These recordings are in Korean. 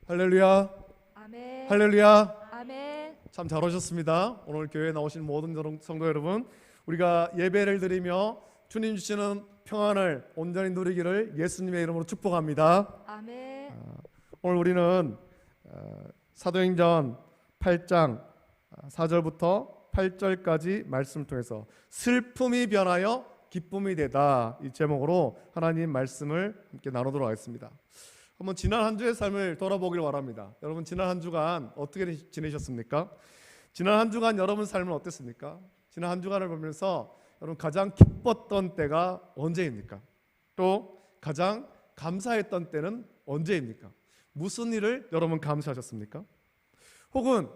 할렐루야. 아멘. 할렐루야. 아멘. 참 잘 오셨습니다. 오늘 교회에 나오신 모든 성도 여러분, 우리가 예배를 드리며 주님 주시는 평안을 온전히 누리기를 예수님의 이름으로 축복합니다. 아멘. 오늘 우리는 사도행전 8장 4절부터 8절까지 말씀을 통해서 슬픔이 변하여 기쁨이 되다, 이 제목으로 하나님 말씀을 함께 나누도록 하겠습니다. 한번 지난 한 주의 삶을 돌아보길 바랍니다. 여러분, 지난 한 주간 어떻게 지내셨습니까? 지난 한 주간 여러분 삶은 어땠습니까? 지난 한 주간을 보면서 여러분 가장 기뻤던 때가 언제입니까? 또 가장 감사했던 때는 언제입니까? 무슨 일을 여러분 감사하셨습니까? 혹은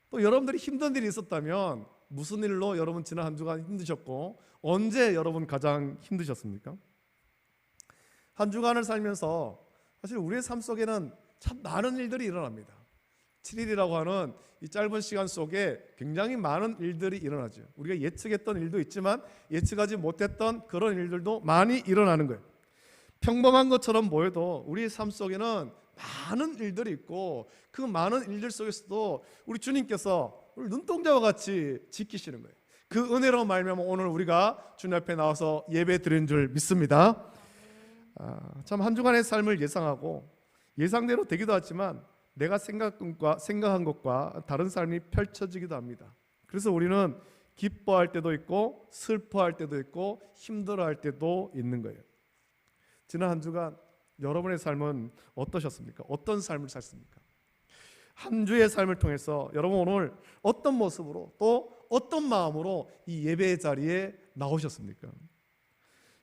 또 여러분들이 힘든 일이 있었다면 무슨 일로 여러분 지난 한 주간 힘드셨고 언제 여러분 가장 힘드셨습니까? 한 주간을 살면서 사실 우리의 삶 속에는 참 많은 일들이 일어납니다. 7일이라고 하는 이 짧은 시간 속에 굉장히 많은 일들이 일어나죠. 우리가 예측했던 일도 있지만 예측하지 못했던 그런 일들도 많이 일어나는 거예요. 평범한 것처럼 보여도 우리의 삶 속에는 많은 일들이 있고 그 많은 일들 속에서도 우리 주님께서 우리 눈동자와 같이 지키시는 거예요. 그 은혜로 말미암아 오늘 우리가 주님 앞에 나와서 예배 드리는 줄 믿습니다. 참 한 주간의 삶을 예상하고 예상대로 되기도 하지만 내가 생각한 것과 다른 삶이 펼쳐지기도 합니다. 그래서 우리는 기뻐할 때도 있고 슬퍼할 때도 있고 힘들어할 때도 있는 거예요. 지난 한 주간 여러분의 삶은 어떠셨습니까? 어떤 삶을 살습니까? 한 주의 삶을 통해서 여러분 오늘 어떤 모습으로 또 어떤 마음으로 이 예배의 자리에 나오셨습니까?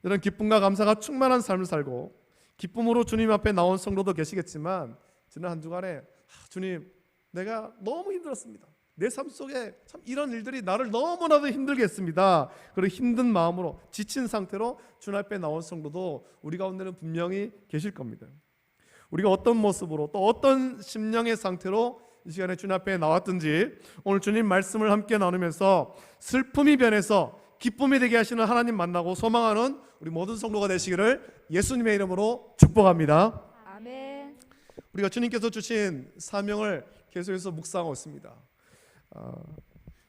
이런 기쁨과 감사가 충만한 삶을 살고 기쁨으로 주님 앞에 나온 성도도 계시겠지만 지난 한 주간에 주님, 내가 너무 힘들었습니다. 내 삶 속에 참 이런 일들이 나를 너무나도 힘들게 했습니다. 그리고 힘든 마음으로 지친 상태로 주님 앞에 나온 성도도 우리 가운데는 분명히 계실 겁니다. 우리가 어떤 모습으로 또 어떤 심령의 상태로 이 시간에 주님 앞에 나왔든지 오늘 주님 말씀을 함께 나누면서 슬픔이 변해서 기쁨이 되게 하시는 하나님 만나고 소망하는 우리 모든 성도가 되시기를 예수님의 이름으로 축복합니다. 아멘. 우리가 주님께서 주신 사명을 계속해서 묵상하고 있습니다.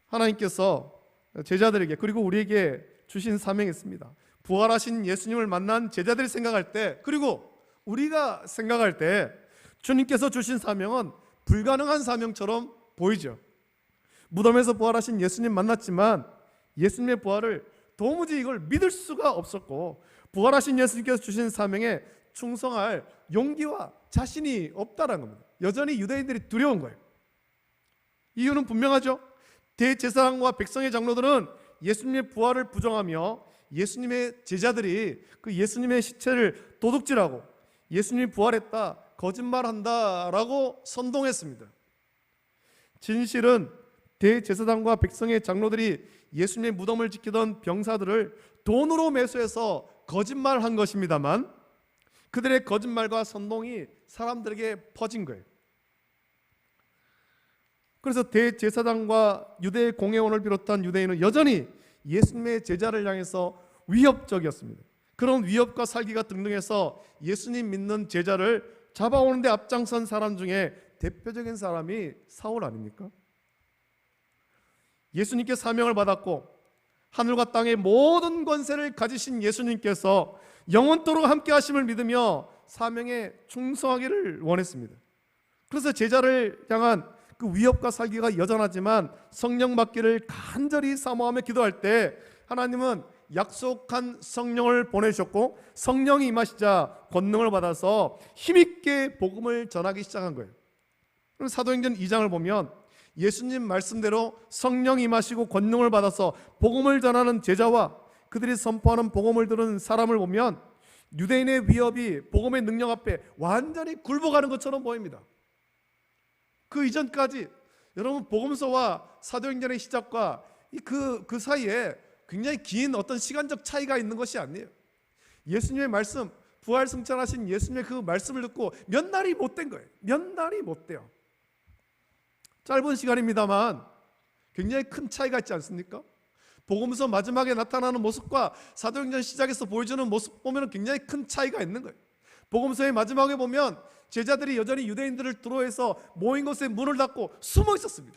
하나님께서 제자들에게 그리고 우리에게 주신 사명이 있습니다. 부활하신 예수님을 만난 제자들이 생각할 때 그리고 우리가 생각할 때 주님께서 주신 사명은 불가능한 사명처럼 보이죠. 무덤에서 부활하신 예수님 만났지만 예수님의 부활을 도무지 이걸 믿을 수가 없었고 부활하신 예수님께서 주신 사명에 충성할 용기와 자신이 없다는 겁니다. 여전히 유대인들이 두려운 거예요. 이유는 분명하죠. 대제사장과 백성의 장로들은 예수님의 부활을 부정하며 예수님의 제자들이 그 예수님의 시체를 도둑질하고 예수님이 부활했다, 거짓말한다라고 선동했습니다. 진실은 대제사장과 백성의 장로들이 예수님의 무덤을 지키던 병사들을 돈으로 매수해서 거짓말한 것입니다만 그들의 거짓말과 선동이 사람들에게 퍼진 거예요. 그래서 대제사장과 유대 공회원을 비롯한 유대인은 여전히 예수님의 제자를 향해서 위협적이었습니다. 그런 위협과 살기가 등등해서 예수님 믿는 제자를 잡아오는 데 앞장선 사람 중에 대표적인 사람이 사울 아닙니까? 예수님께 사명을 받았고 하늘과 땅의 모든 권세를 가지신 예수님께서 영원토록 함께 하심을 믿으며 사명에 충성하기를 원했습니다. 그래서 제자를 향한 그 위협과 살기가 여전하지만 성령 받기를 간절히 사모하며 기도할 때 하나님은 약속한 성령을 보내셨고 성령이 임하시자 권능을 받아서 힘있게 복음을 전하기 시작한 거예요. 그럼 사도행전 2장을 보면 예수님 말씀대로 성령이 임하시고 권능을 받아서 복음을 전하는 제자와 그들이 선포하는 복음을 들은 사람을 보면 유대인의 위협이 복음의 능력 앞에 완전히 굴복하는 것처럼 보입니다. 그 이전까지 여러분 복음서와 사도행전의 시작과 그 사이에 굉장히 긴 어떤 시간적 차이가 있는 것이 아니에요. 예수님의 말씀, 부활 승천하신 예수님의 그 말씀을 듣고 몇 날이 못 된 거예요. 몇 날이 못 돼요. 짧은 시간입니다만 굉장히 큰 차이가 있지 않습니까? 복음서 마지막에 나타나는 모습과 사도행전 시작에서 보여주는 모습 보면 굉장히 큰 차이가 있는 거예요. 복음서의 마지막에 보면 제자들이 여전히 유대인들을 두려워해서 모인 곳에 문을 닫고 숨어 있었습니다.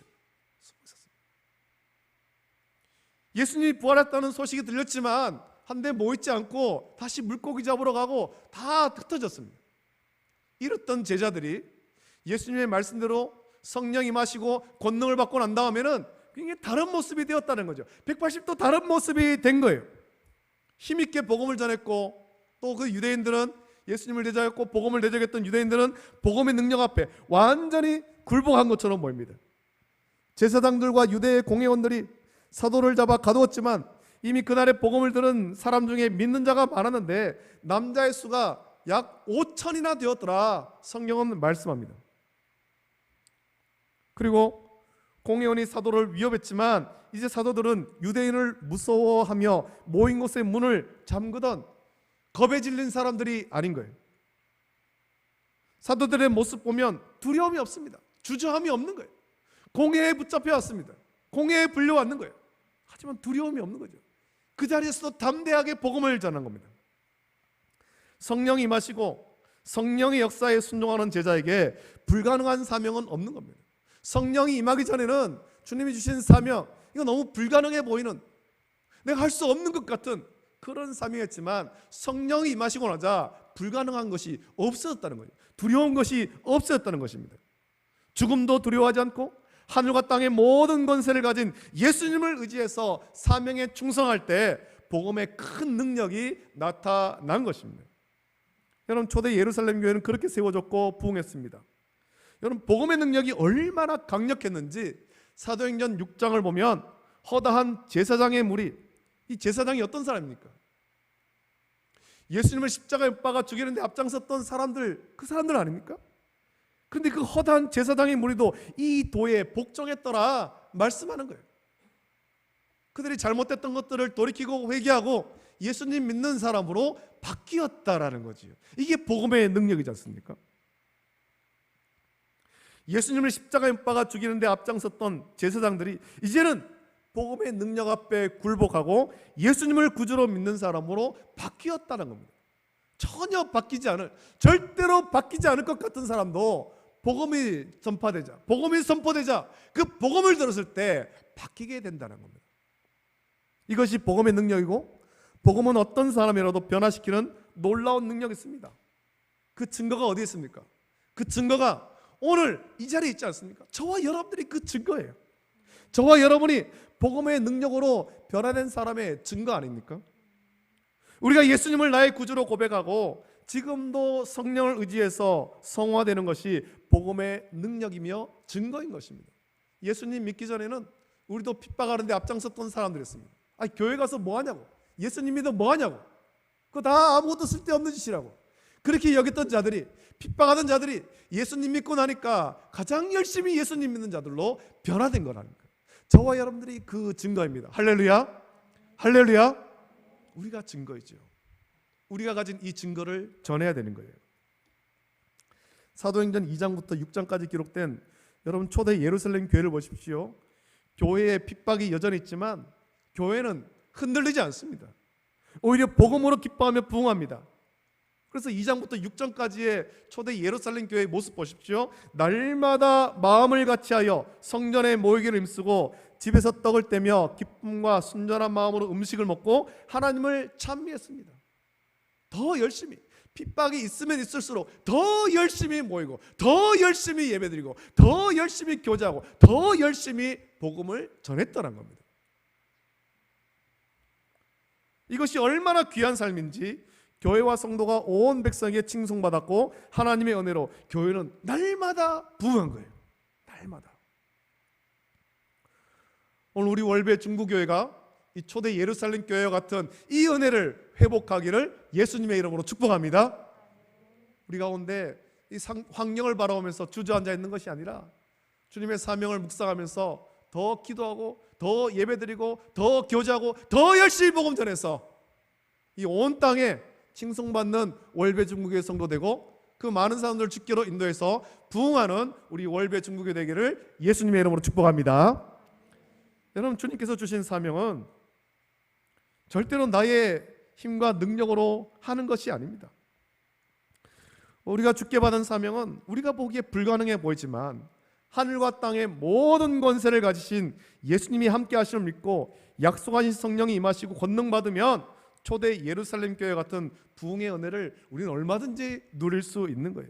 예수님이 부활했다는 소식이 들렸지만 한데 모이지 않고 다시 물고기 잡으러 가고 다 흩어졌습니다. 이랬던 제자들이 예수님의 말씀대로 성령 임하시고 권능을 받고 난 다음에는 굉장히 다른 모습이 되었다는 거죠. 180도 다른 모습이 된 거예요. 힘있게 복음을 전했고, 또 그 유대인들은 예수님을 대적했고 복음을 대적했던 유대인들은 복음의 능력 앞에 완전히 굴복한 것처럼 보입니다. 제사장들과 유대의 공회원들이 사도를 잡아 가두었지만 이미 그날에 복음을 들은 사람 중에 믿는 자가 많았는데 남자의 수가 약 5천이나 되었더라, 성경은 말씀합니다. 그리고 공회원이 사도를 위협했지만 이제 사도들은 유대인을 무서워하며 모인 곳의 문을 잠그던 겁에 질린 사람들이 아닌 거예요. 사도들의 모습 보면 두려움이 없습니다. 주저함이 없는 거예요. 공회에 붙잡혀 왔습니다. 공회에 불려왔는 거예요. 하지만 두려움이 없는 거죠. 그 자리에서도 담대하게 복음을 전한 겁니다. 성령이 임하시고 성령의 역사에 순종하는 제자에게 불가능한 사명은 없는 겁니다. 성령이 임하기 전에는 주님이 주신 사명, 이거 너무 불가능해 보이는, 내가 할 수 없는 것 같은 그런 사명이었지만 성령이 임하시고 나자 불가능한 것이 없어졌다는 거예요. 두려운 것이 없어졌다는 것입니다. 죽음도 두려워하지 않고 하늘과 땅의 모든 권세를 가진 예수님을 의지해서 사명에 충성할 때 복음의 큰 능력이 나타난 것입니다. 여러분, 초대 예루살렘 교회는 그렇게 세워졌고 부흥했습니다. 여러분, 복음의 능력이 얼마나 강력했는지 사도행전 6장을 보면 허다한 제사장의 무리, 이 제사장이 어떤 사람입니까? 예수님을 십자가에 못 박아 죽이는데 앞장섰던 사람들, 그 사람들 아닙니까? 근데 그 허다한 제사장의 무리도 이 도에 복종했더라 말씀하는 거예요. 그들이 잘못됐던 것들을 돌이키고 회개하고 예수님 믿는 사람으로 바뀌었다라는 거지요. 이게 복음의 능력이지 않습니까? 예수님을 십자가에 못 박아 죽이는데 앞장섰던 제사장들이 이제는 복음의 능력 앞에 굴복하고 예수님을 구주로 믿는 사람으로 바뀌었다는 겁니다. 전혀 바뀌지 않을, 절대로 바뀌지 않을 것 같은 사람도 복음이 전파되자, 복음이 선포되자 그 복음을 들었을 때 바뀌게 된다는 겁니다. 이것이 복음의 능력이고, 복음은 어떤 사람이라도 변화시키는 놀라운 능력이 있습니다. 그 증거가 어디에 있습니까? 그 증거가 오늘 이 자리에 있지 않습니까? 저와 여러분들이 그 증거예요. 저와 여러분이 복음의 능력으로 변화된 사람의 증거 아닙니까? 우리가 예수님을 나의 구주로 고백하고 지금도 성령을 의지해서 성화되는 것이 복음의 능력이며 증거인 것입니다. 예수님 믿기 전에는 우리도 핍박하는데 앞장섰던 사람들이었습니다. 아니, 교회 가서 뭐 하냐고, 예수님 믿어 뭐 하냐고, 그거 다 아무것도 쓸데없는 짓이라고 그렇게 여겼던 자들이, 핍박하던 자들이 예수님 믿고 나니까 가장 열심히 예수님 믿는 자들로 변화된 거라는 거예요. 저와 여러분들이 그 증거입니다. 할렐루야, 할렐루야. 우리가 증거이죠. 우리가 가진 이 증거를 전해야 되는 거예요. 사도행전 2장부터 6장까지 기록된 여러분 초대 예루살렘 교회를 보십시오. 교회의 핍박이 여전히 있지만 교회는 흔들리지 않습니다. 오히려 복음으로 기뻐하며 부흥합니다. 그래서 2장부터 6장까지의 초대 예루살렘 교회의 모습 보십시오. 날마다 마음을 같이하여 성전에 모이기를 힘쓰고 집에서 떡을 떼며 기쁨과 순전한 마음으로 음식을 먹고 하나님을 찬미했습니다. 더 열심히, 핍박이 있으면 있을수록 더 열심히 모이고 더 열심히 예배드리고 더 열심히 교제하고 더 열심히 복음을 전했다는 겁니다. 이것이 얼마나 귀한 삶인지 교회와 성도가 온 백성에게 칭송받았고 하나님의 은혜로 교회는 날마다 부흥한 거예요. 날마다. 오늘 우리 월배 중부교회가 이 초대 예루살렘 교회와 같은 이 은혜를 회복하기를 예수님의 이름으로 축복합니다. 우리 가운데 이 환경을 바라보면서 주저앉아 있는 것이 아니라 주님의 사명을 묵상하면서 더 기도하고 더 예배드리고 더 교제하고 더 열심히 복음 전해서 이 온 땅에 칭송받는 월배 중국의 성도 되고 그 많은 사람들을 주께로 인도해서 부흥하는 우리 월배 중국의 되기를 예수님의 이름으로 축복합니다. 여러분, 주님께서 주신 사명은 절대로 나의 힘과 능력으로 하는 것이 아닙니다. 우리가 주께 받은 사명은 우리가 보기에 불가능해 보이지만 하늘과 땅의 모든 권세를 가지신 예수님이 함께 하심을 믿고 약속하신 성령이 임하시고 권능 받으면 초대 예루살렘 교회 같은 부흥의 은혜를 우리는 얼마든지 누릴 수 있는 거예요.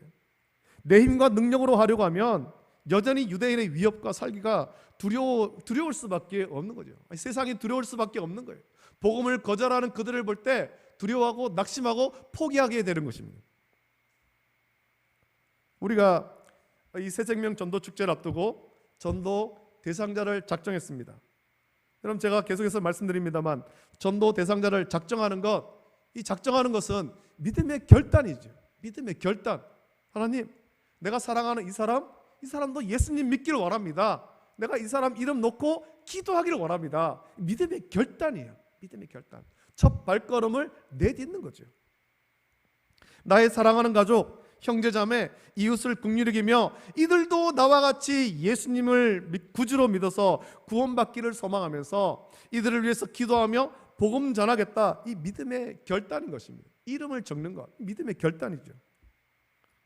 내 힘과 능력으로 하려고 하면 여전히 유대인의 위협과 살기가 두려울 수밖에 없는 거죠. 세상이 두려울 수밖에 없는 거예요. 복음을 거절하는 그들을 볼 때 두려워하고 낙심하고 포기하게 되는 것입니다. 우리가 이 새생명 전도 축제를 앞두고 전도 대상자를 작정했습니다. 그럼 제가 계속해서 말씀드립니다만 전도 대상자를 작정하는 이 작정하는 것은 믿음의 결단이죠. 믿음의 결단. 하나님, 내가 사랑하는 이 사람도 예수님 믿기를 원합니다. 내가 이 사람 이름 놓고 기도하기를 원합니다. 믿음의 결단이에요. 믿음의 결단. 첫 발걸음을 내딛는 거죠. 나의 사랑하는 가족, 형제자매, 이웃을 긍휼히 여기며 이들도 나와 같이 예수님을 구주로 믿어서 구원받기를 소망하면서 이들을 위해서 기도하며 복음 전하겠다. 이 믿음의 결단인 것입니다. 이름을 적는 것, 믿음의 결단이죠.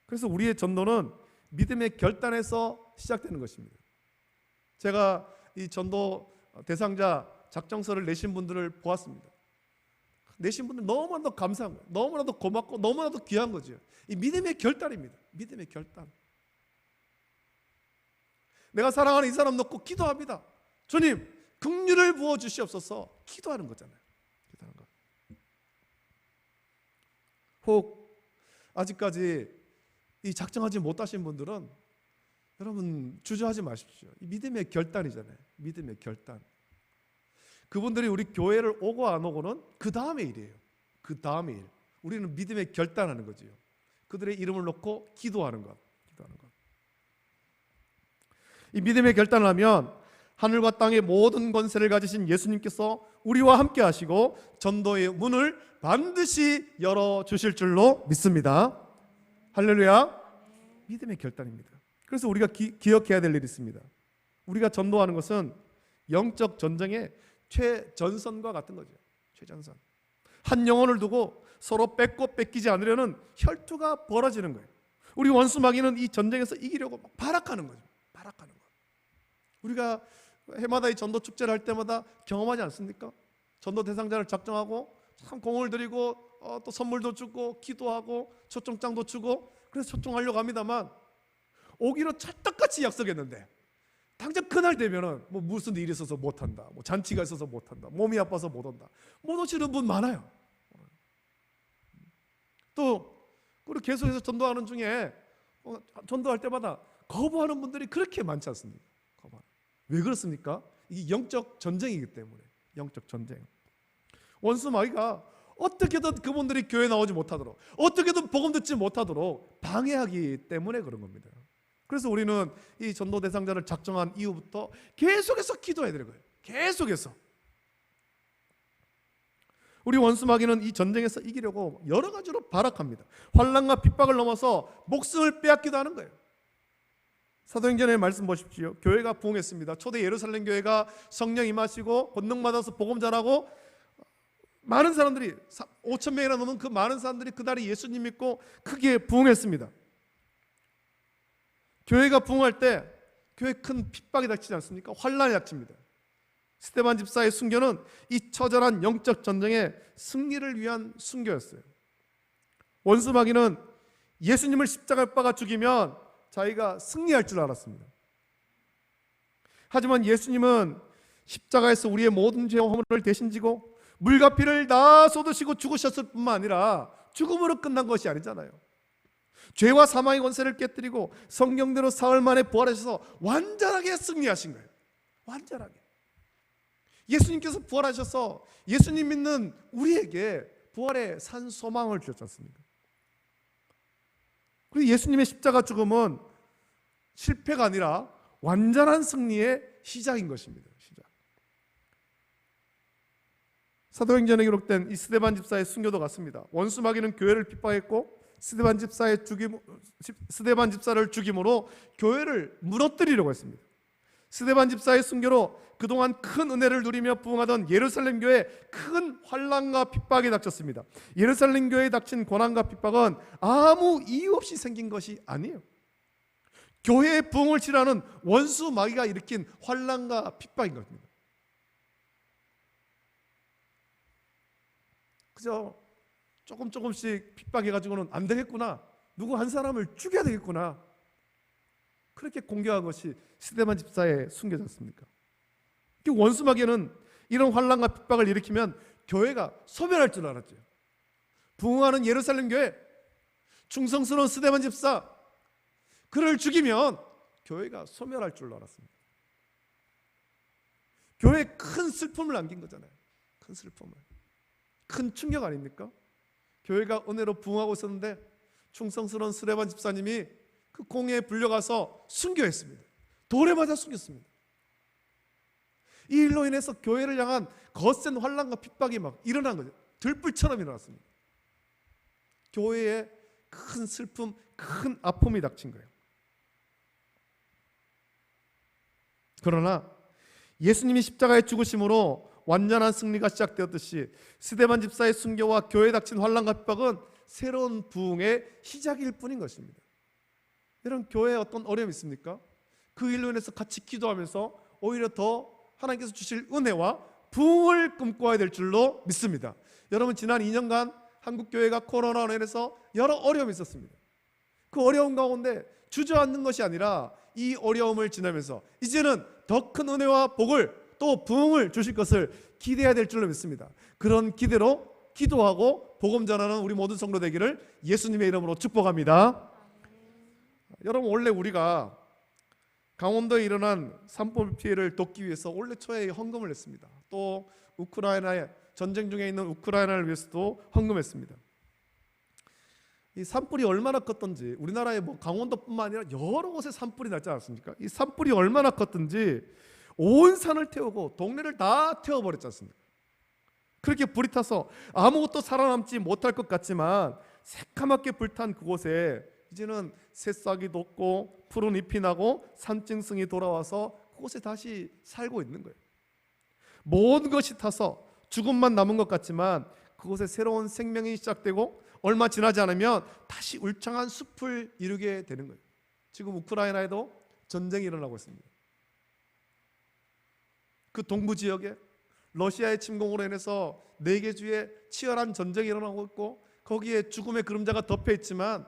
그래서 우리의 전도는 믿음의 결단에서 시작되는 것입니다. 제가 이 전도 대상자 작정서를 내신 분들을 보았습니다. 내신 분들 너무나도 감사한 거예요. 너무나도 고맙고 너무나도 귀한 거죠. 이 믿음의 결단입니다. 믿음의 결단. 내가 사랑하는 이 사람 놓고 기도합니다. 주님, 긍휼을 부어 주시옵소서. 기도하는 거잖아요. 기도하는 거. 혹 아직까지 이 작정하지 못하신 분들은 여러분 주저하지 마십시오. 이 믿음의 결단이잖아요. 믿음의 결단. 그분들이 우리 교회를 오고 안 오고는 그 다음의 일이에요. 그 다음의 일. 우리는 믿음의 결단하는 거지요. 그들의 이름을 놓고 기도하는 것. 이 믿음의 결단을 하면 하늘과 땅의 모든 권세를 가지신 예수님께서 우리와 함께 하시고 전도의 문을 반드시 열어주실 줄로 믿습니다. 할렐루야. 믿음의 결단입니다. 그래서 우리가 기억해야 될 일이 있습니다. 우리가 전도하는 것은 영적 전쟁의 최전선과 같은 거죠. 최전선. 한 영혼을 두고 서로 뺏고 뺏기지 않으려는 혈투가 벌어지는 거예요. 우리 원수 마귀는 이 전쟁에서 이기려고 막 발악하는 거죠. 발악하는 거. 우리가 해마다 이 전도 축제를 할 때마다 경험하지 않습니까? 전도 대상자를 작정하고 참 공을 들이고 또 선물도 주고 기도하고 초청장도 주고 그래서 초청하려고 합니다만 오기로 찰떡같이 약속했는데 당장 그날 되면은 뭐 무슨 일이 있어서 못한다, 뭐 잔치가 있어서 못한다, 몸이 아파서 못 온다, 못 오시는 분 많아요. 또 우리 계속해서 전도하는 중에 전도할 때마다 거부하는 분들이 그렇게 많지 않습니까? 왜 그렇습니까? 이게 영적 전쟁이기 때문에. 영적 전쟁. 원수 마귀가 어떻게든 그분들이 교회 나오지 못하도록, 어떻게든 복음 듣지 못하도록 방해하기 때문에 그런 겁니다. 그래서 우리는 이 전도 대상자를 작정한 이후부터 계속해서 기도해야 되는 거예요. 계속해서. 우리 원수 마귀는 이 전쟁에서 이기려고 여러 가지로 발악합니다. 환난과 핍박을 넘어서 목숨을 빼앗기도 하는 거예요. 사도행전의 말씀 보십시오. 교회가 부흥했습니다. 초대 예루살렘 교회가 성령 임하시고 권능 받아서 복음 전하고 많은 사람들이 5천 명이나 넘는 그 많은 사람들이 그날에 예수님 믿고 크게 부흥했습니다. 교회가 부흥할 때 교회에 큰 핍박이 닥치지 않습니까? 환난이 닥칩니다. 스데반 집사의 순교는 이 처절한 영적 전쟁의 승리를 위한 순교였어요. 원수 마귀는 예수님을 십자가에 박아 죽이면 자기가 승리할 줄 알았습니다. 하지만 예수님은 십자가에서 우리의 모든 죄와 허물을 대신 지고 물과 피를 다 쏟으시고 죽으셨을 뿐만 아니라 죽음으로 끝난 것이 아니잖아요. 죄와 사망의 권세를 깨뜨리고 성경대로 사흘 만에 부활하셔서 완전하게 승리하신 거예요. 완전하게. 예수님께서 부활하셔서 예수님 믿는 우리에게 부활의 산 소망을 주셨지 않습니까? 그리고 예수님의 십자가 죽음은 실패가 아니라 완전한 승리의 시작인 것입니다. 시작. 사도행전에 기록된 이 스데반 집사의 순교도 같습니다. 원수 마귀는 교회를 핍박했고 스데반 집사를 죽임으로 교회를 무너뜨리려고 했습니다. 스데반 집사의 순교로 그동안 큰 은혜를 누리며 부흥하던 예루살렘 교회에 큰 환난과 핍박이 닥쳤습니다. 예루살렘 교회에 닥친 고난과 핍박은 아무 이유 없이 생긴 것이 아니에요. 교회의 부흥을 치라는 원수 마귀가 일으킨 환난과 핍박인 겁니다. 그저 조금씩 핍박해가지고는 안 되겠구나, 누구 한 사람을 죽여야 되겠구나, 그렇게 공격한 것이 스데반 집사의 순교지 않습니까? 원수 마귀는 이런 환난과 핍박을 일으키면 교회가 소멸할 줄 알았죠. 부흥하는 예루살렘 교회, 충성스러운 스데반 집사, 그를 죽이면 교회가 소멸할 줄 알았습니다. 교회에 큰 슬픔을 남긴 거잖아요. 큰 슬픔을, 큰 충격 아닙니까? 교회가 은혜로 부흥하고 있었는데 충성스러운 스데반 집사님이 그 공회에 불려가서 순교했습니다. 돌에 맞아 순교했습니다. 이 일로 인해서 교회를 향한 거센 환난과 핍박이 막 일어난 거죠. 들불처럼 일어났습니다. 교회에 큰 슬픔, 큰 아픔이 닥친 거예요. 그러나 예수님이 십자가에 죽으심으로 완전한 승리가 시작되었듯이 스데반 집사의 순교와 교회에 닥친 환난과 핍박은 새로운 부흥의 시작일 뿐인 것입니다. 여러분, 교회에 어떤 어려움이 있습니까? 그 일로 인해서 같이 기도하면서 오히려 더 하나님께서 주실 은혜와 부흥을 꿈꿔야 될 줄로 믿습니다. 여러분, 지난 2년간 한국교회가 코로나로 인해서 여러 어려움이 있었습니다. 그 어려움 가운데 주저앉는 것이 아니라 이 어려움을 지나면서 이제는 더 큰 은혜와 복을, 또 부흥을 주실 것을 기대해야 될 줄로 믿습니다. 그런 기대로 기도하고 복음 전하는 우리 모든 성도 되기를 예수님의 이름으로 축복합니다. 여러분, 원래 우리가 강원도에 일어난 산불 피해를 돕기 위해서 올해 초에 헌금을 했습니다. 또 우크라이나에 전쟁 중에 있는 우크라이나를 위해서도 헌금했습니다. 이 산불이 얼마나 컸던지, 우리나라의 강원도뿐만 아니라 여러 곳에 산불이 났지 않습니까? 이 산불이 얼마나 컸던지 온 산을 태우고 동네를 다 태워버렸지 않습니까? 그렇게 불이 타서 아무것도 살아남지 못할 것 같지만 새카맣게 불탄 그곳에 이제는 새싹이 돋고 푸른 잎이 나고 산짐승이 돌아와서 그곳에 다시 살고 있는 거예요. 모든 것이 타서 죽음만 남은 것 같지만 그곳에 새로운 생명이 시작되고 얼마 지나지 않으면 다시 울창한 숲을 이루게 되는 거예요. 지금 우크라이나에도 전쟁이 일어나고 있습니다. 그 동부 지역에 러시아의 침공으로 인해서 4개 주에 치열한 전쟁이 일어나고 있고 거기에 죽음의 그림자가 덮여 있지만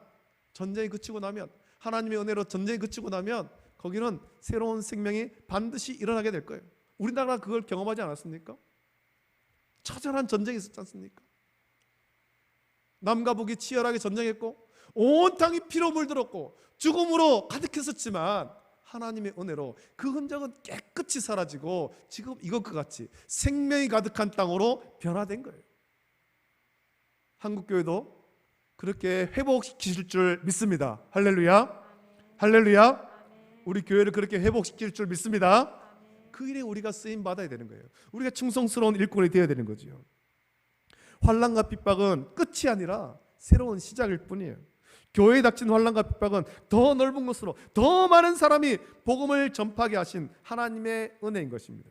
전쟁이 그치고 나면, 하나님의 은혜로 전쟁이 그치고 나면 거기는 새로운 생명이 반드시 일어나게 될 거예요. 우리나라가 그걸 경험하지 않았습니까? 처절한 전쟁이 있었지 않습니까? 남과 북이 치열하게 전쟁했고 온 땅이 피로 물들었고 죽음으로 가득했었지만 하나님의 은혜로 그 흔적은 깨끗이 사라지고 지금 이것과 같이 생명이 가득한 땅으로 변화된 거예요. 한국교회도 그렇게 회복시키실 줄 믿습니다. 할렐루야. 할렐루야. 우리 교회를 그렇게 회복시킬 줄 믿습니다. 그 일에 우리가 쓰임 받아야 되는 거예요. 우리가 충성스러운 일꾼이 되어야 되는 거죠. 환난과 핍박은 끝이 아니라 새로운 시작일 뿐이에요. 교회에 닥친 환난과 핍박은 더 넓은 곳으로 더 많은 사람이 복음을 전파하게 하신 하나님의 은혜인 것입니다.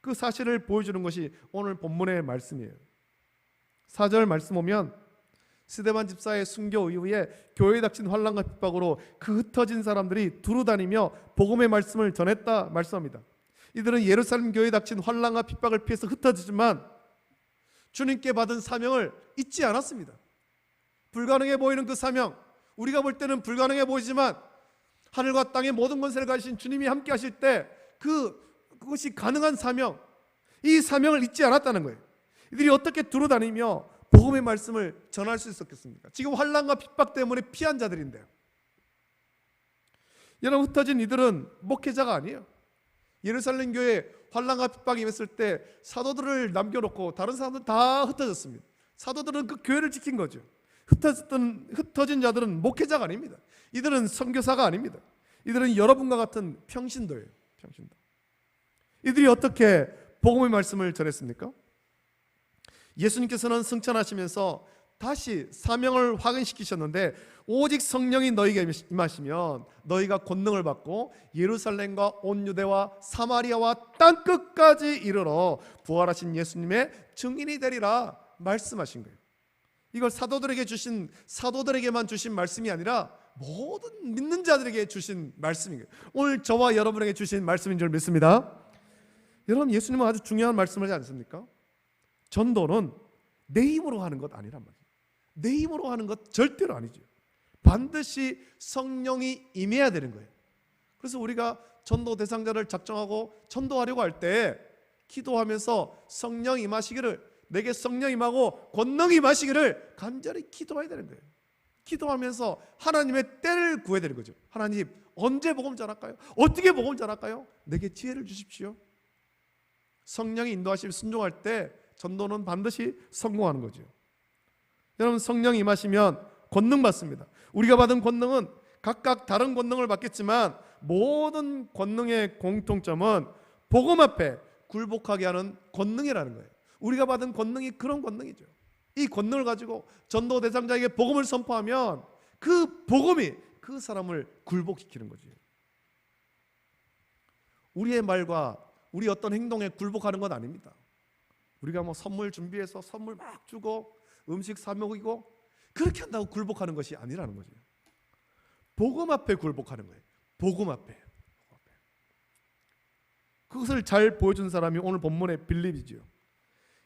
그 사실을 보여주는 것이 오늘 본문의 말씀이에요. 4절 말씀 보면 스데반 집사의 순교 이후에 교회에 닥친 환난과 핍박으로 그 흩어진 사람들이 두루다니며 복음의 말씀을 전했다 말씀합니다. 이들은 예루살렘 교회에 닥친 환난과 핍박을 피해서 흩어지지만 주님께 받은 사명을 잊지 않았습니다. 불가능해 보이는 그 사명, 우리가 볼 때는 불가능해 보이지만 하늘과 땅의 모든 권세를 가지신 주님이 함께 하실 때 그것이 가능한 사명, 이 사명을 잊지 않았다는 거예요. 이들이 어떻게 두루다니며 복음의 말씀을 전할 수 있었겠습니까? 지금 환난과 핍박 때문에 피한 자들인데요. 여러분, 흩어진 이들은 목회자가 아니에요. 예루살렘 교회에 환난과 핍박이 임했을 때 사도들을 남겨놓고 다른 사람들은 다 흩어졌습니다. 사도들은 그 교회를 지킨 거죠. 흩어진 자들은 목회자가 아닙니다. 이들은 선교사가 아닙니다. 이들은 여러분과 같은 평신도예요. 평신도. 이들이 어떻게 복음의 말씀을 전했습니까? 예수님께서는 승천하시면서 다시 사명을 확인시키셨는데 오직 성령이 너희에게 임하시면 너희가 권능을 받고 예루살렘과 온 유대와 사마리아와 땅끝까지 이르러 부활하신 예수님의 증인이 되리라 말씀하신 거예요. 이걸 사도들에게만 주신 말씀이 아니라 모든 믿는 자들에게 주신 말씀인 거예요. 오늘 저와 여러분에게 주신 말씀인 줄 믿습니다. 여러분, 예수님은 아주 중요한 말씀을 하지 않습니까? 전도는 내 힘으로 하는 것 아니란 말이에요. 내 힘으로 하는 것 절대로 아니죠. 반드시 성령이 임해야 되는 거예요. 그래서 우리가 전도 대상자를 작정하고 전도하려고 할 때 기도하면서 성령 임하시기를, 내게 성령 임하고 권능 임하시기를 간절히 기도해야 되는 거예요. 기도하면서 하나님의 때를 구해야 되는 거죠. 하나님, 언제 복음 전할까요? 어떻게 복음 전할까요? 내게 지혜를 주십시오. 성령이 인도하시면 순종할 때 전도는 반드시 성공하는 거죠. 여러분, 성령이 임하시면 권능 받습니다. 우리가 받은 권능은 각각 다른 권능을 받겠지만 모든 권능의 공통점은 복음 앞에 굴복하게 하는 권능이라는 거예요. 우리가 받은 권능이 그런 권능이죠. 이 권능을 가지고 전도 대상자에게 복음을 선포하면 그 복음이 그 사람을 굴복시키는 거지. 우리의 말과 우리 어떤 행동에 굴복하는 건 아닙니다. 우리가 뭐 선물 준비해서 선물 막 주고 음식 사 먹이고 그렇게 한다고 굴복하는 것이 아니라는 거죠. 복음 앞에 굴복하는 거예요. 복음 앞에. 그것을 잘 보여준 사람이 오늘 본문의 빌립이죠.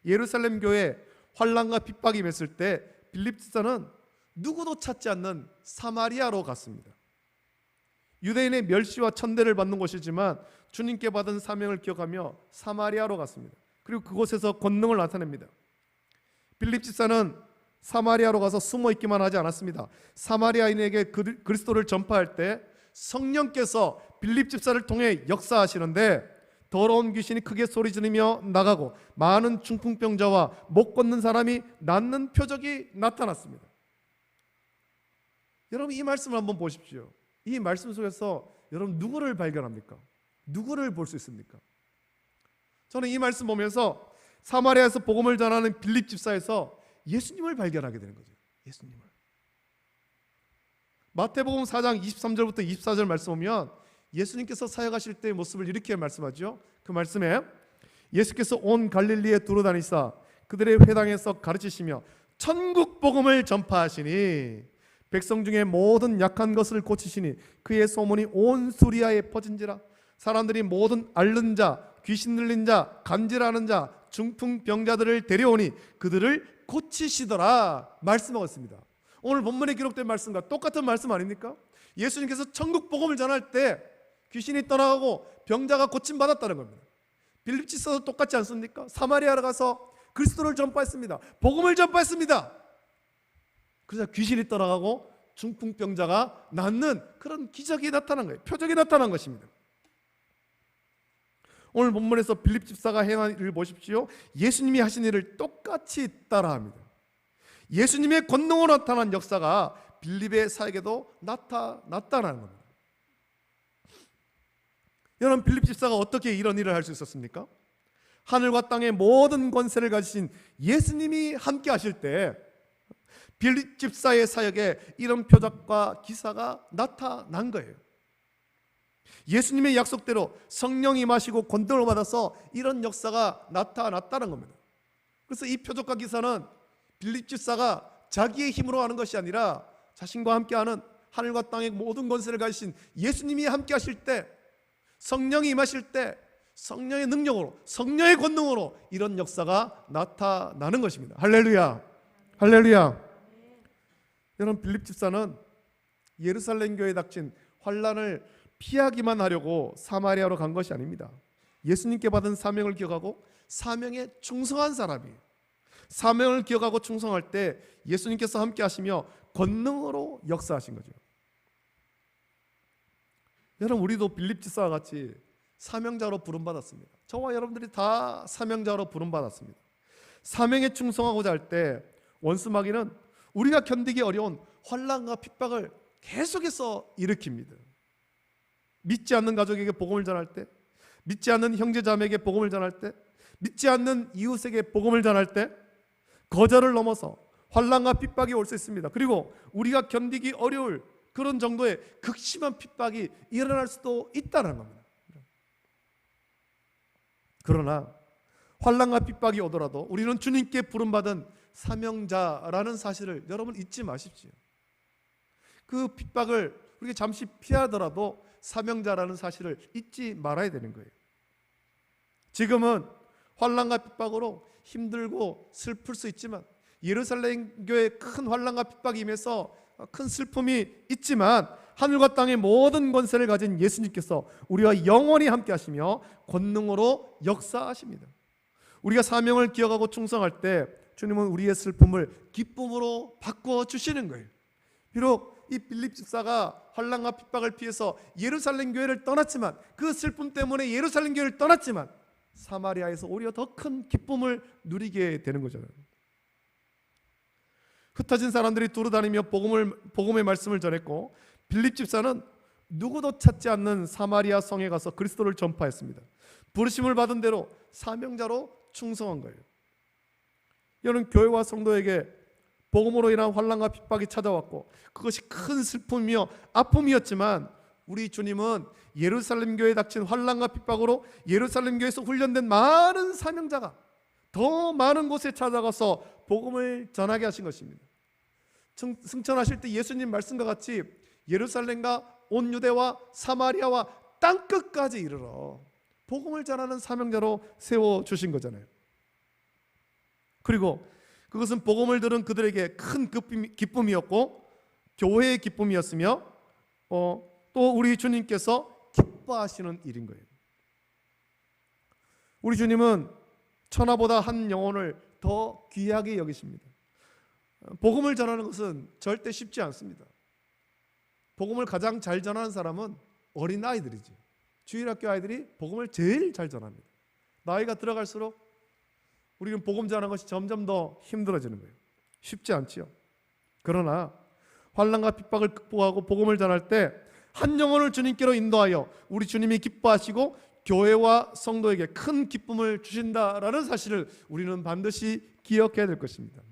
예루살렘 교회 환난과 핍박이 임했을 때 빌립 집사는 누구도 찾지 않는 사마리아로 갔습니다. 유대인의 멸시와 천대를 받는 곳이지만 주님께 받은 사명을 기억하며 사마리아로 갔습니다. 그리고 그곳에서 권능을 나타냅니다. 빌립 집사는 사마리아로 가서 숨어 있기만 하지 않았습니다. 사마리아인에게 그리스도를 전파할 때 성령께서 빌립 집사를 통해 역사하시는데 더러운 귀신이 크게 소리 지르며 나가고 많은 중풍병자와 못 걷는 사람이 낫는 표적이 나타났습니다. 여러분, 이 말씀을 한번 보십시오. 이 말씀 속에서 여러분 누구를 발견합니까? 누구를 볼 수 있습니까? 저는 이 말씀 보면서 사마리아에서 복음을 전하는 빌립 집사에서 예수님을 발견하게 되는 거죠. 예수님을. 마태복음 4장 23절부터 24절 말씀 보면 예수님께서 사역하실 때의 모습을 이렇게 말씀하죠. 그 말씀에 예수께서 온 갈릴리에 두루다니사 그들의 회당에서 가르치시며 천국 복음을 전파하시니 백성 중에 모든 약한 것을 고치시니 그의 소문이 온 수리아에 퍼진지라. 사람들이 모든 앓는 자, 귀신 들린 자, 간질하는 자, 중풍병자들을 데려오니 그들을 고치시더라 말씀하고 있습니다. 오늘 본문에 기록된 말씀과 똑같은 말씀 아닙니까? 예수님께서 천국 복음을 전할 때 귀신이 떠나가고 병자가 고침받았다는 겁니다. 빌립 집사도 똑같지 않습니까? 사마리아로 가서 그리스도를 전파했습니다. 복음을 전파했습니다. 그래서 귀신이 떠나가고 중풍병자가 낫는 그런 기적이 나타난 거예요. 표적이 나타난 것입니다. 오늘 본문에서 빌립 집사가 행한 일을 보십시오. 예수님이 하신 일을 똑같이 따라합니다. 예수님의 권능으로 나타난 역사가 빌립의 사역에도 나타나는 겁니다. 여러분, 빌립 집사가 어떻게 이런 일을 할 수 있었습니까? 하늘과 땅의 모든 권세를 가지신 예수님이 함께 하실 때 빌립 집사의 사역에 이런 표적과 기사가 나타난 거예요. 예수님의 약속대로 성령이 임하시고 권능을 받아서 이런 역사가 나타났다는 겁니다. 그래서 이 표적과 기사는 빌립 집사가 자기의 힘으로 하는 것이 아니라 자신과 함께하는 하늘과 땅의 모든 권세를 가지신 예수님이 함께 하실 때, 성령이 임하실 때 성령의 능력으로, 성령의 권능으로 이런 역사가 나타나는 것입니다. 할렐루야, 할렐루야. 여러분, 빌립 집사는 예루살렘 교회에 닥친 환난을 피하기만 하려고 사마리아로 간 것이 아닙니다. 예수님께 받은 사명을 기억하고 사명에 충성한 사람이에요. 사명을 기억하고 충성할 때 예수님께서 함께 하시며 권능으로 역사하신 거죠. 여러분, 우리도 빌립 집사와 같이 사명자로 부름받았습니다. 저와 여러분들이 다 사명자로 부름받았습니다. 사명에 충성하고자 할 때 원수 마귀는 우리가 견디기 어려운 환난과 핍박을 계속해서 일으킵니다. 믿지 않는 가족에게 복음을 전할 때, 믿지 않는 형제 자매에게 복음을 전할 때, 믿지 않는 이웃에게 복음을 전할 때 거절을 넘어서 환난과 핍박이 올 수 있습니다. 그리고 우리가 견디기 어려울 그런 정도의 극심한 핍박이 일어날 수도 있다는 겁니다. 그러나 환난과 핍박이 오더라도 우리는 주님께 부름받은 사명자라는 사실을 여러분 잊지 마십시오. 그 핍박을 우리가 잠시 피하더라도 사명자라는 사실을 잊지 말아야 되는 거예요. 지금은 환난과 핍박으로 힘들고 슬플 수 있지만, 예루살렘 교회에 큰 환난과 핍박이 임해서 큰 슬픔이 있지만, 하늘과 땅의 모든 권세를 가진 예수님께서 우리와 영원히 함께 하시며 권능으로 역사하십니다. 우리가 사명을 기억하고 충성할 때 주님은 우리의 슬픔을 기쁨으로 바꿔 주시는 거예요. 비록 이 빌립 집사가 환난과 핍박을 피해서 예루살렘 교회를 떠났지만, 그 슬픔 때문에 예루살렘 교회를 떠났지만 사마리아에서 오히려 더 큰 기쁨을 누리게 되는 거잖아요. 흩어진 사람들이 두루다니며 복음의 말씀을 전했고, 빌립 집사는 누구도 찾지 않는 사마리아 성에 가서 그리스도를 전파했습니다. 부르심을 받은 대로 사명자로 충성한 거예요. 이는 교회와 성도에게 복음으로 인한 환난과 핍박이 찾아왔고, 그것이 큰 슬픔이며 아픔이었지만, 우리 주님은 예루살렘 교회에 닥친 환난과 핍박으로 예루살렘 교회에서 훈련된 많은 사명자가 더 많은 곳에 찾아가서 복음을 전하게 하신 것입니다. 승천하실 때 예수님 말씀과 같이 예루살렘과 온 유대와 사마리아와 땅끝까지 이르러 복음을 전하는 사명자로 세워주신 거잖아요. 그리고 그것은 복음을 들은 그들에게 큰 기쁨이었고 교회의 기쁨이었으며, 또 우리 주님께서 기뻐하시는 일인 거예요. 우리 주님은 천하보다 한 영혼을 더 귀하게 여기십니다. 복음을 전하는 것은 절대 쉽지 않습니다. 복음을 가장 잘 전하는 사람은 어린 아이들이지. 주일학교 아이들이 복음을 제일 잘 전합니다. 나이가 들어갈수록 우리는 복음 전하는 것이 점점 더 힘들어지는 거예요. 쉽지 않지요. 그러나 환난과 핍박을 극복하고 복음을 전할 때 한 영혼을 주님께로 인도하여 우리 주님이 기뻐하시고 교회와 성도에게 큰 기쁨을 주신다라는 사실을 우리는 반드시 기억해야 될 것입니다.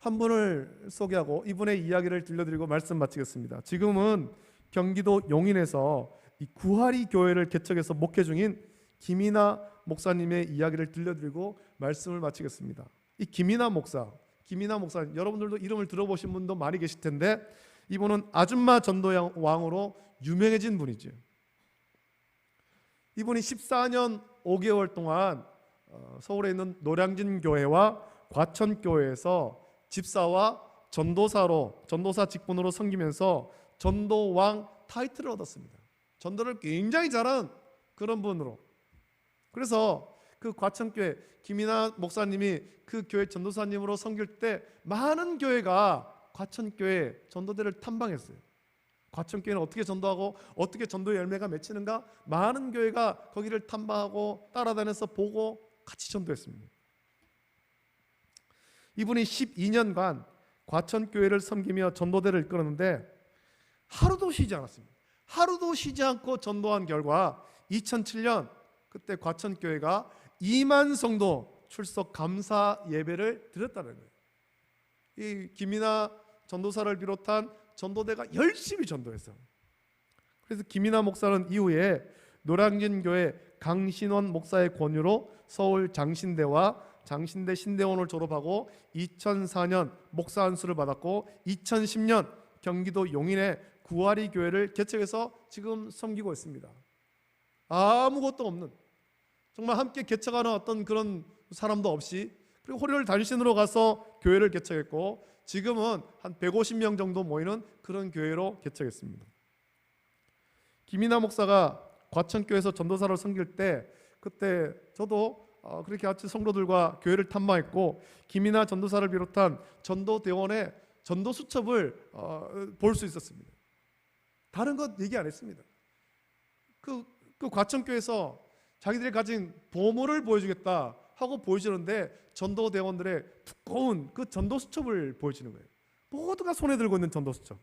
한 분을 소개하고 이분의 이야기를 들려드리고 말씀 마치겠습니다. 지금은 경기도 용인에서 이 구하리 교회를 개척해서 목회 중인 김이나 목사님의 이야기를 들려드리고 말씀을 마치겠습니다. 이 김이나 목사 여러분들도 이름을 들어보신 분도 많이 계실 텐데, 이분은 아줌마 전도왕으로 유명해진 분이죠. 이분이 14년 5개월 동안 서울에 있는 노량진 교회와 과천 교회에서 집사와 전도사 직분으로 섬기면서 전도왕 타이틀을 얻었습니다. 전도를 굉장히 잘하는 그런 분으로. 그래서 그 과천교회 김이나 목사님이 그 교회 전도사님으로 섬길 때 많은 교회가 과천교회 전도대를 탐방했어요. 과천교회는 어떻게 전도하고 어떻게 전도의 열매가 맺히는가, 많은 교회가 거기를 탐방하고 따라다녀서 보고 같이 전도했습니다. 이분이 12년간 과천교회를 섬기며 전도대를 이끌었는데 하루도 쉬지 않았습니다. 하루도 쉬지 않고 전도한 결과 2007년 그때 과천교회가 2만 성도 출석 감사 예배를 드렸다는 거예요. 이 김이나 전도사를 비롯한 전도대가 열심히 전도했어요. 그래서 김이나 목사는 이후에 노량진 교회 강신원 목사의 권유로 서울 장신대와 장신대 신대원을 졸업하고 2004년 목사 안수를 받았고 2010년 경기도 용인의 구하리 교회를 개척해서 지금 섬기고 있습니다. 아무것도 없는, 정말 함께 개척하는 어떤 그런 사람도 없이, 그리고 호리를 단신으로 가서 교회를 개척했고 지금은 한 150명 정도 모이는 그런 교회로 개척했습니다. 김이나 목사가 과천교회에서 전도사를 섬길 때 그때 저도 그렇게 같이 성도들과 교회를 탐방했고 김이나 전도사를 비롯한 전도대원의 전도 수첩을 볼 수 있었습니다. 다른 것 얘기 안 했습니다. 그 과천교회에서 자기들이 가진 보물을 보여주겠다 하고 보여주는데 전도대원들의 두꺼운 그 전도 수첩을 보여주는 거예요. 모두가 손에 들고 있는 전도 수첩.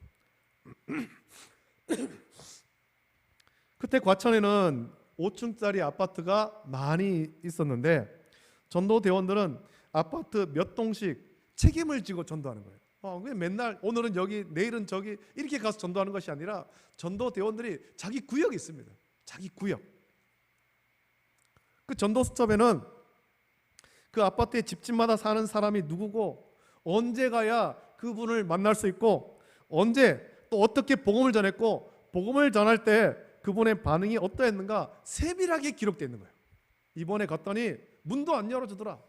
그때 과천에는 5층짜리 아파트가 많이 있었는데 전도대원들은 아파트 몇 동씩 책임을 지고 전도하는 거예요. 그냥 맨날 오늘은 여기 내일은 저기 이렇게 가서 전도하는 것이 아니라 전도 대원들이 자기 구역이 있습니다. 자기 구역. 그 전도 수첩에는 그 아파트의 집집마다 사는 사람이 누구고 언제 가야 그분을 만날 수 있고 언제 또 어떻게 복음을 전했고 복음을 전할 때 그분의 반응이 어떠했는가 세밀하게 기록되어 있는 거예요. 이번에 갔더니 문도 안 열어주더라.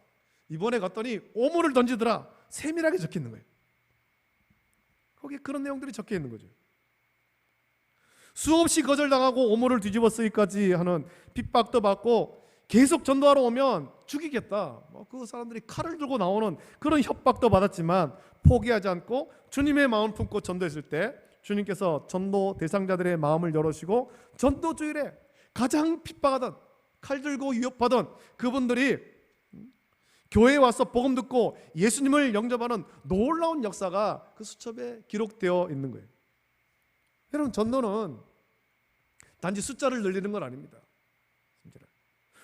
이번에 갔더니 오물을 던지더라. 세밀하게 적혀 있는 거예요. 거기에 그런 내용들이 적혀 있는 거죠. 수없이 거절당하고 오물을 뒤집어 쓰기까지 하는 핍박도 받고 계속 전도하러 오면 죽이겠다. 그 사람들이 칼을 들고 나오는 그런 협박도 받았지만 포기하지 않고 주님의 마음을 품고 전도했을 때 주님께서 전도 대상자들의 마음을 열어주시고 전도 주일에 가장 핍박하던 칼 들고 위협하던 그분들이 교회에 와서 복음 듣고 예수님을 영접하는 놀라운 역사가 그 수첩에 기록되어 있는 거예요. 여러분, 전도는 단지 숫자를 늘리는 건 아닙니다.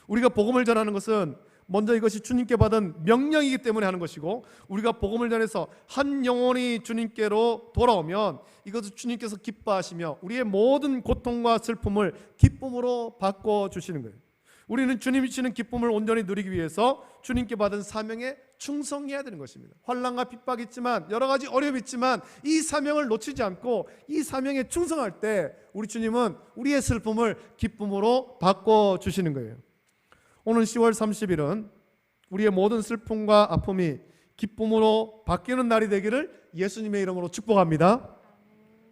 우리가 복음을 전하는 것은 먼저 이것이 주님께 받은 명령이기 때문에 하는 것이고 우리가 복음을 전해서 한 영혼이 주님께로 돌아오면 이것을 주님께서 기뻐하시며 우리의 모든 고통과 슬픔을 기쁨으로 바꿔주시는 거예요. 우리는 주님이 주시는 기쁨을 온전히 누리기 위해서 주님께 받은 사명에 충성해야 되는 것입니다. 환난과 핍박이 있지만 여러 가지 어려움이 있지만 이 사명을 놓치지 않고 이 사명에 충성할 때 우리 주님은 우리의 슬픔을 기쁨으로 바꿔주시는 거예요. 오늘 10월 30일은 우리의 모든 슬픔과 아픔이 기쁨으로 바뀌는 날이 되기를 예수님의 이름으로 축복합니다.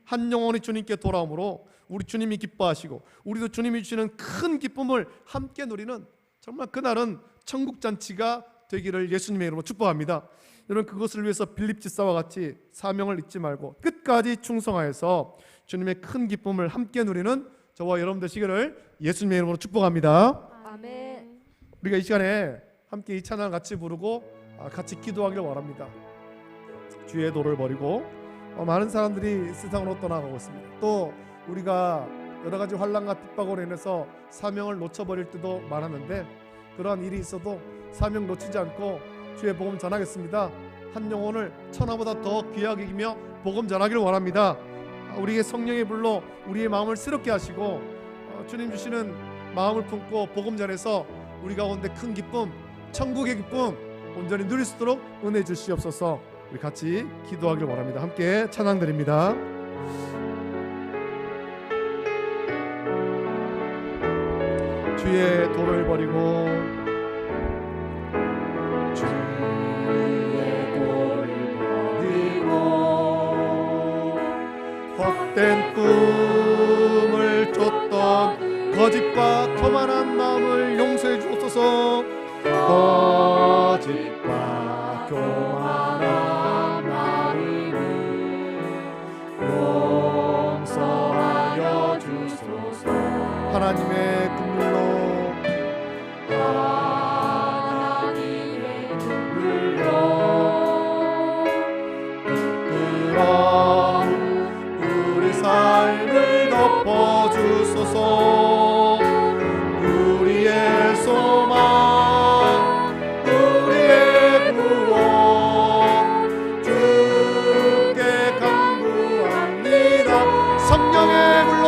한 영혼이 주님께 돌아오므로 우리 주님이 기뻐하시고 우리도 주님이 주시는 큰 기쁨을 함께 누리는 정말 그날은 천국잔치가 되기를 예수님의 이름으로 축복합니다. 여러분, 그것을 위해서 빌립 집사와 같이 사명을 잊지 말고 끝까지 충성하여서 주님의 큰 기쁨을 함께 누리는 저와 여러분 되시기를 예수님의 이름으로 축복합니다. 아멘. 우리가 이 시간에 함께 이 찬양을 같이 부르고 같이 기도하기를 원합니다. 주의 도를 버리고 많은 사람들이 세상으로 떠나가고 있습니다. 또 우리가 여러 가지 환난과 핍박으로 인해서 사명을 놓쳐버릴 때도 많았는데 그러한 일이 있어도 사명 놓치지 않고 주의 복음 전하겠습니다. 한 영혼을 천하보다 더 귀하게 여기며 복음 전하기를 원합니다. 우리의 성령의 불로 우리의 마음을 새롭게 하시고 주님 주시는 마음을 품고 복음 전해서 우리 가운데 큰 기쁨, 천국의 기쁨 온전히 누릴 수 있도록 은혜 주시옵소서. 우리 같이 기도하기를 원합니다. 함께 찬양 드립니다. 주의 도를 버리고 주의 도를 버리고 헛된 꿈을 쫓던 거짓과 교만한 마음을 용서해 주옵소서. 거짓과 교만한 마음을 용서하여 주소서. 하나님의 긍휼로 이끌어 우리 삶을 덮어주소서. 우리의 소망, 우리의 구원 주께 간구합니다. 성령의 불로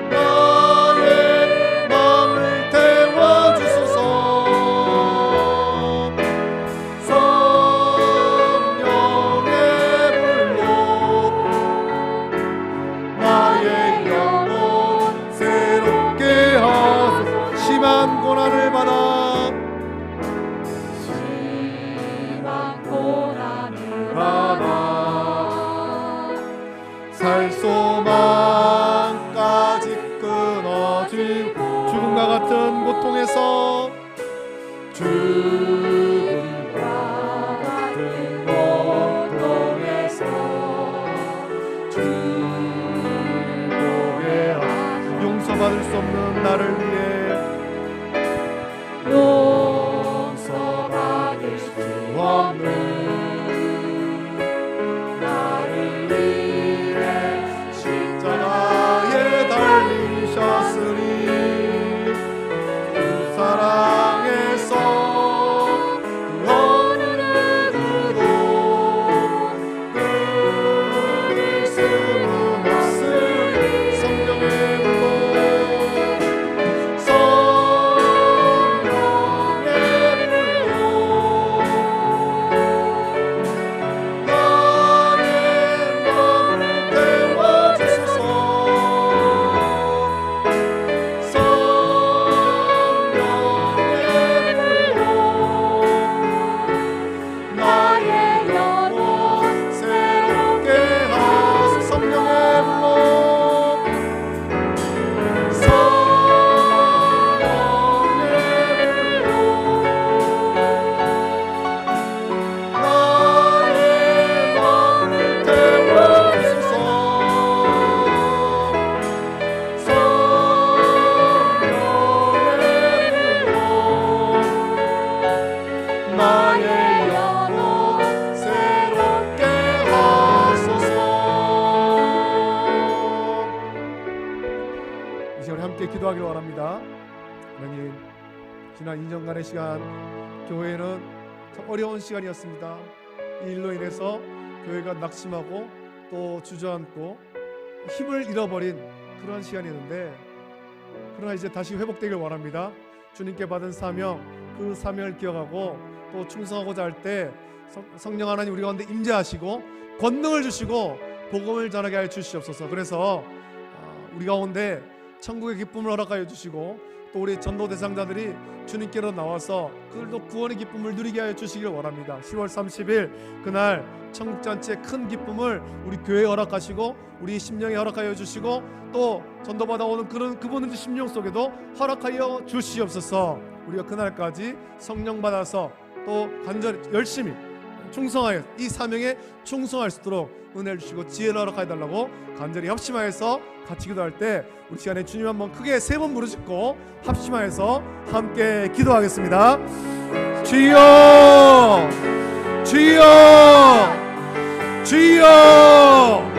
나의 마음을 태워주소서. 성령의 불로 나의 영혼 새롭게 하소서. 심한 고난을 받아 살 소망까지 끊어지고 죽음과 같은 고통에서 즐거게 용서받을 수 없는 나를 위해 용서받을 수 없는 십자가에 달리셔서 기도하기를 원합니다. 하나님, 지난 2년간의 시간 교회는 참 어려운 시간이었습니다. 이 일로 인해서 교회가 낙심하고 또 주저앉고 힘을 잃어버린 그런 시간이었는데, 그러나 이제 다시 회복되길 원합니다. 주님께 받은 사명, 그 사명을 기억하고 또 충성하고자 할 때 성령 하나님 우리 가운데 임재하시고 권능을 주시고 복음을 전하게 하여 주시옵소서. 그래서 우리 가운데 천국의 기쁨을 허락하여 주시고 또 우리 전도 대상자들이 주님께로 나와서 그들도 구원의 기쁨을 누리게 하여 주시길 원합니다. 10월 30일 그날 천국잔치의 큰 기쁨을 우리 교회에 허락하시고 우리 심령에 허락하여 주시고 또 전도받아 오는 그분의 심령 속에도 허락하여 주시옵소서. 우리가 그날까지 성령 받아서 또 간절히 열심히 충성하여 이 사명에 충성할 수 있도록 은혜를 주시고 지혜를 허락하여 달라고 간절히 합심하여서 같이 기도할 때 우리 시간에 주님 한번 크게 3번 부르짖고 합심하여서 함께 기도하겠습니다. 주여, 주여, 주여.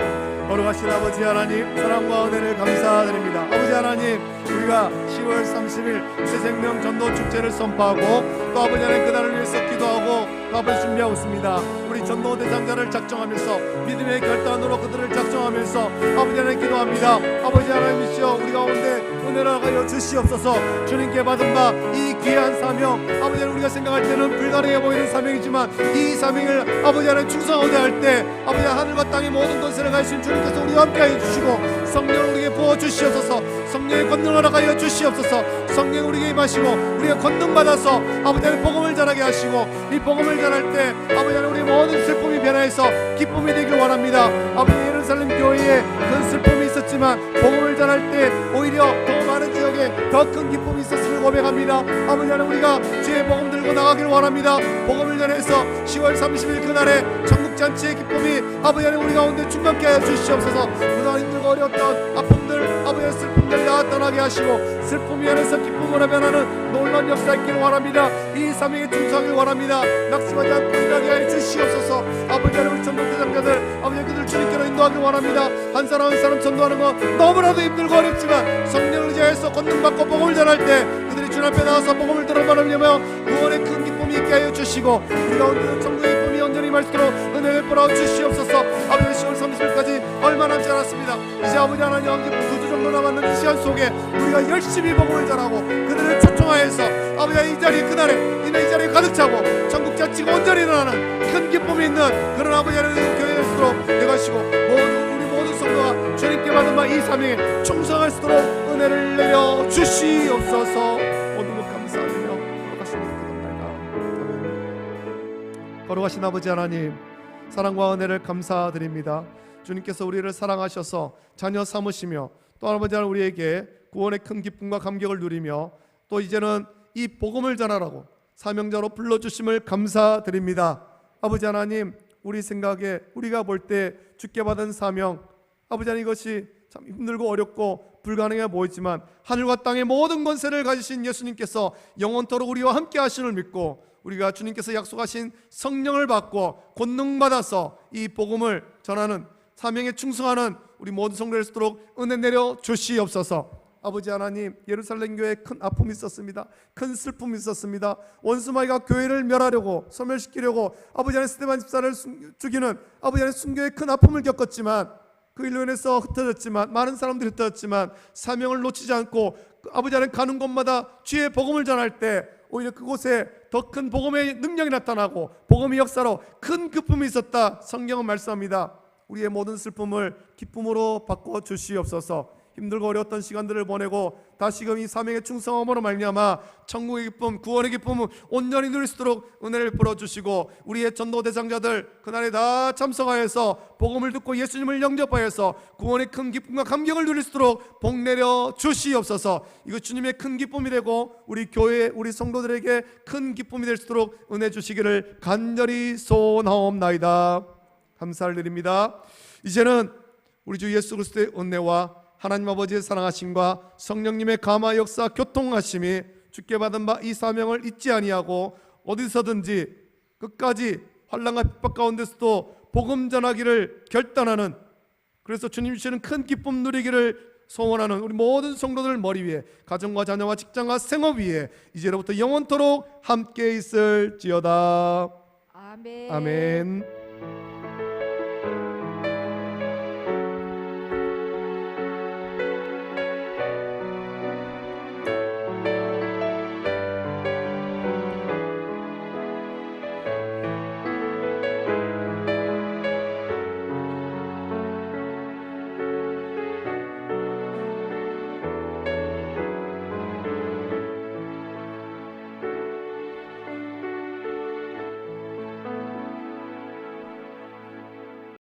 거룩하신 아버지 하나님, 사랑과 은혜를 감사드립니다. 아버지 하나님, 우리가 10월 30일 새 생명 전도 축제를 선포하고 또 아버지 하나님 그날을 위해서 기도하고 또 아버지 준비하고 있습니다. 우리 전도 대상자를 작정하면서 믿음의 결단으로 그들을 작정하면서 아버지 하나님 기도합니다. 아버지 하나님이시여, 우리 가운데 은혜를 하여 주시옵소서. 주님께 받은 바 이 귀한 사명, 아버지 하나님 우리가 생각할 때는 불가능해 보이는 사명이지만 이 사명을 아버지 하나님 충성하고자 할 때 아버지 하늘과 땅의 모든 것을 가신 주님께서 우리와 함께해 주시고 성령을 우리에게 부어 주시옵소서. 성령의 권능을 허락하여 주시옵소서. 성령 우리에게 임하시고 우리가 권능 받아서 아버지 하나님 복음을 전하게 하시고 이 복음을 전할 때 아버지 하나님 우리의 모든 슬픔이 변화해서 기쁨이 되길 원합니다. 아버지 예루살렘 교회에 큰 슬픔이 있었지만 복음을 전할 때 오히려 더 많은 지역에 더 큰 기쁨이 있었음을 고백합니다. 아버지 하나님 우리가 주의 복음 들고 나가길 원합니다. 복음을 전해서 10월 30일 그날에 천국잔치의 기쁨이 아버지 하나님 우리 가운데 충만케 하여 주시옵소서. 그동안 힘들고 어려웠던 아픔들 아버지의 슬픔들 다 떠나게 하시고 슬픔이 안에서 기쁨으로 변하는 놀라운 역사 있기를 원합니다. 이 사명에 충성하길 원합니다. 낙심하지 않고 일하게 하여 주시옵소서. 아버지 하나님 우리 전도대장자들 아버지 그들 주님께로 인도하길 원합니다. 한 사람 한 사람 전도하는 거 너무나도 힘들고 어렵지만 성령을 의지하여서 권능받고 복음을 전할 때 그들이 주님 앞에 나와서 복음을 들어보려며 구원의 큰 기쁨이 있게 하여 주시고 우리 가운데 천국의 기쁨이 온전히 임할 수 있도록 은혜를 베풀어 주시옵소서. 아버지 10월 30일까지 얼마 남지 않았습니다. 이제 아버지 하나님 2주 정도 남았는 이 시간 속에 우리가 열심히 복음을 전하고 그들을 초청하여서 아버지 이 자리에 그날에 이 자리에 가득 차고 천국 잔치가 온전히 일어나는 큰 기쁨이 있는 그런 아버지 하나님 교회 될 수 있도록 되가시고 우리 모든 성도가 주님께 받은 바 이 사명에 충성할 수 있도록 은혜를 내려 주시옵소서. 모든 것 감사드리며 거룩하신 기도합니다. 거룩하신 아버지 하나님, 사랑과 은혜를 감사드립니다. 주님께서 우리를 사랑하셔서 자녀 삼으시며 또 아버지 하나님 우리에게 구원의 큰 기쁨과 감격을 누리며 또 이제는 이 복음을 전하라고 사명자로 불러주심을 감사드립니다. 아버지 하나님, 우리 생각에 우리가 볼 때 주께 받은 사명 아버지 하나님 이것이 참 힘들고 어렵고 불가능해 보이지만 하늘과 땅의 모든 권세를 가지신 예수님께서 영원토록 우리와 함께 하심을 믿고 우리가 주님께서 약속하신 성령을 받고 권능 받아서 이 복음을 전하는 사명에 충성하는 우리 모든 성도를 될 수 있도록 은혜 내려 주시옵소서. 아버지 하나님, 예루살렘 교회에 큰 아픔이 있었습니다. 큰 슬픔이 있었습니다. 원수마귀가 교회를 멸하려고 소멸시키려고 아버지 하나님 스데반 집사를 죽이는 아버지 하나님 순교의 큰 아픔을 겪었지만 그 일로 인해서 흩어졌지만 많은 사람들이 흩어졌지만 사명을 놓치지 않고 아버지 하나님 가는 곳마다 주의 복음을 전할 때 오히려 그곳에 더 큰 복음의 능력이 나타나고 복음의 역사로 큰 기쁨이 있었다. 성경은 말씀합니다. 우리의 모든 슬픔을 기쁨으로 바꿔 주시옵소서. 힘들고 어려웠던 시간들을 보내고 다시금 이 사명에 충성함으로 말미암아 천국의 기쁨, 구원의 기쁨을 온전히 누릴 수 있도록 은혜를 풀어주시고 우리의 전도 대상자들 그날에 다 참석하여서 복음을 듣고 예수님을 영접하여서 구원의 큰 기쁨과 감격을 누릴 수 있도록 복 내려 주시옵소서. 이거 주님의 큰 기쁨이 되고 우리 교회, 우리 성도들에게 큰 기쁨이 될 수 있도록 은혜 주시기를 간절히 소원하옵나이다. 감사를 드립니다. 이제는 우리 주 예수 그리스도의 은혜와 하나님 아버지의 사랑하심과 성령님의 감화 역사 교통하심이 주께 받은 바 이 사명을 잊지 아니하고 어디서든지 끝까지 환난과 핍박 가운데서도 복음 전하기를 결단하는, 그래서 주님 주시는 큰 기쁨 누리기를 소원하는 우리 모든 성도들 머리 위에 가정과 자녀와 직장과 생업 위에 이제로부터 영원토록 함께 있을지어다. 아멘. 아멘.